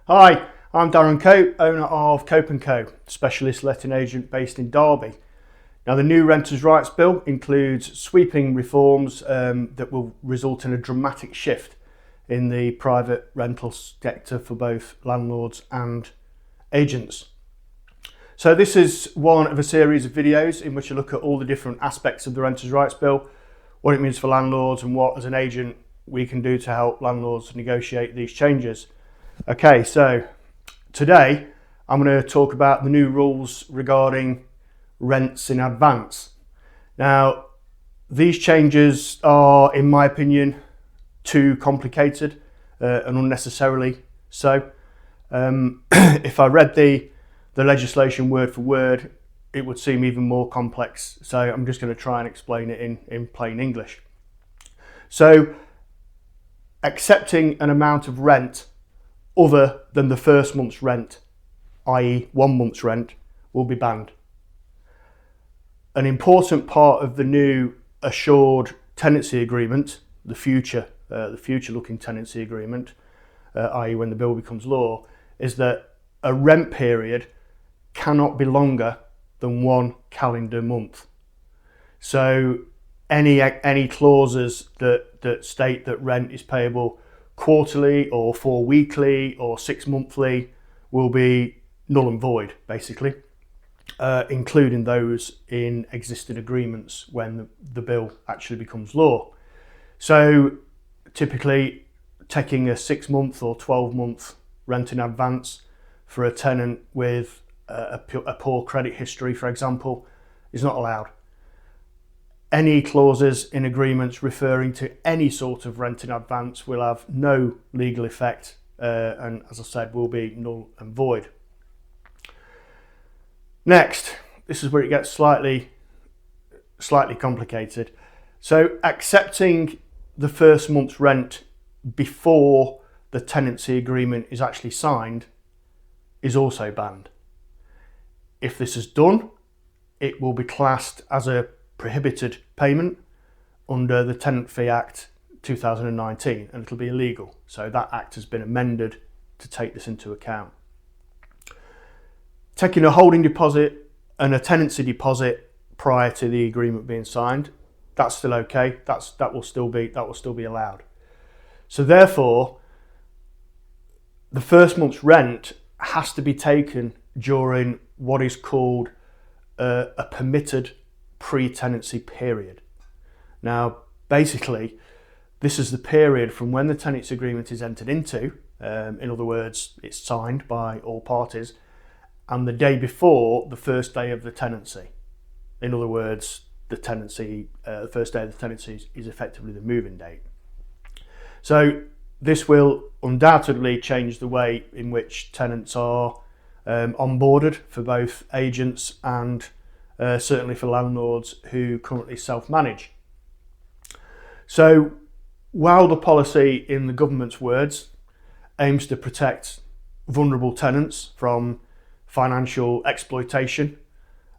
Hi, I'm Darren Cope, owner of Cope & Co, specialist letting agent based in Derby. Now, the new Renters' Rights Bill includes sweeping reforms that will result in a dramatic shift in the private rental sector for both landlords and agents. So this is one of a series of videos in which I look at all the different aspects of the Renters' Rights Bill, what it means for landlords and what, as an agent, we can do to help landlords negotiate these changes. Okay, so today I'm going to talk about the new rules regarding rents in advance. Now, these changes are, in my opinion, too complicated and unnecessarily so. If I read the legislation word for word, it would seem even more complex. So I'm just going to try and explain it in plain English. So, accepting an amount of rent other than the first month's rent, i.e. 1 month's rent, will be banned. An important part of the new assured tenancy agreement, the future looking tenancy agreement, i.e. when the bill becomes law, is that a rent period cannot be longer than 1 calendar month. So any clauses that state that rent is payable quarterly or 4 weekly or 6 monthly will be null and void, basically, including those in existing agreements when the bill actually becomes law. So typically taking a 6-month or 12-month rent in advance for a tenant with a poor credit history, for example, is not allowed. Any clauses in agreements referring to any sort of rent in advance will have no legal effect and, as I said, will be null and void. Next, this is where it gets slightly complicated. So accepting the first month's rent before the tenancy agreement is actually signed is also banned. If this is done, it will be classed as a prohibited payment under the Tenant Fee Act 2019 and it'll be illegal. So that act has been amended to take this into account. Taking a holding deposit and a tenancy deposit prior to the agreement being signed, that's still okay. That will still be allowed. So therefore, the first month's rent has to be taken during what is called a permitted pre-tenancy period. Now, basically, this is the period from when the tenancy agreement is entered into, in other words, it's signed by all parties, and the day before the first day of the tenancy. In other words, the first day of the tenancy is effectively the moving date. So this will undoubtedly change the way in which tenants are onboarded for both agents and certainly for landlords who currently self-manage. So while the policy, in the government's words, aims to protect vulnerable tenants from financial exploitation,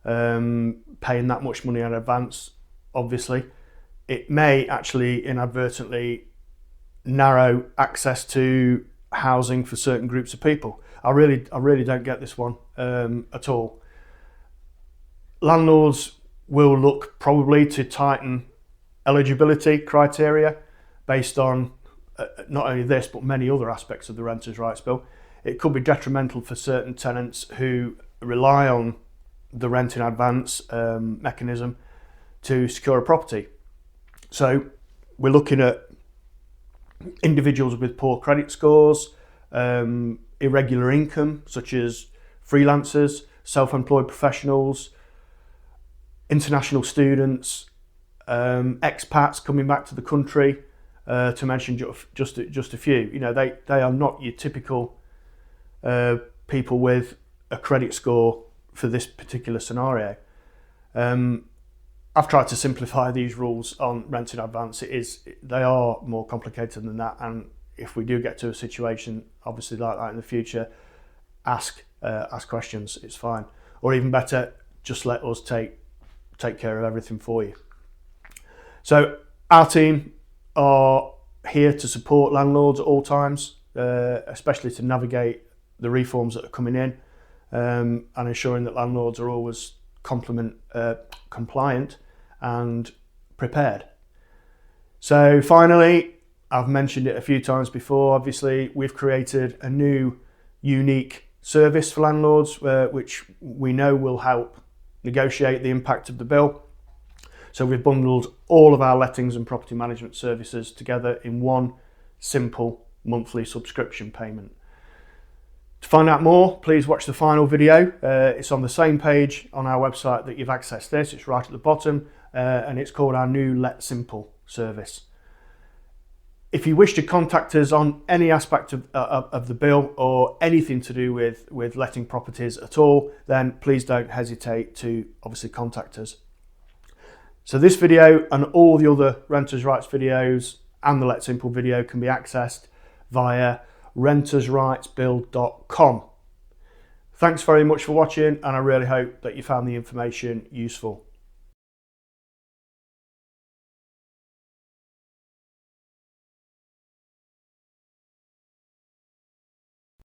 paying that much money in advance, obviously, it may actually inadvertently narrow access to housing for certain groups of people. I really don't get this one at all. Landlords will look probably to tighten eligibility criteria based on not only this but many other aspects of the Renters' Rights Bill. It could be detrimental for certain tenants who rely on the rent in advance mechanism to secure a property. So we're looking at individuals with poor credit scores, irregular income such as freelancers, self-employed professionals, international students, expats coming back to the country, to mention just a few. You know, they are not your typical people with a credit score for this particular scenario. I've tried to simplify these rules on rent in advance. They are more complicated than that, and if we do get to a situation obviously like that in the future, ask questions. It's fine, or even better, just let us take care of everything for you. So our team are here to support landlords at all times, especially to navigate the reforms that are coming in, and ensuring that landlords are always compliant and prepared. So finally, I've mentioned it a few times before, obviously we've created a new unique service for landlords, which we know will help negotiate the impact of the bill. So we've bundled all of our lettings and property management services together in one simple monthly subscription payment. To find out more, please watch the final video. It's on the same page on our website that you've accessed this. It's right at the bottom, and it's called our new Let Simple service. If you wish to contact us on any aspect of the bill or anything to do with letting properties at all, then please don't hesitate to obviously contact us. So this video and all the other renters' rights videos and the Let Simple video can be accessed via rentersrightsbill.com. Thanks very much for watching, and I really hope that you found the information useful.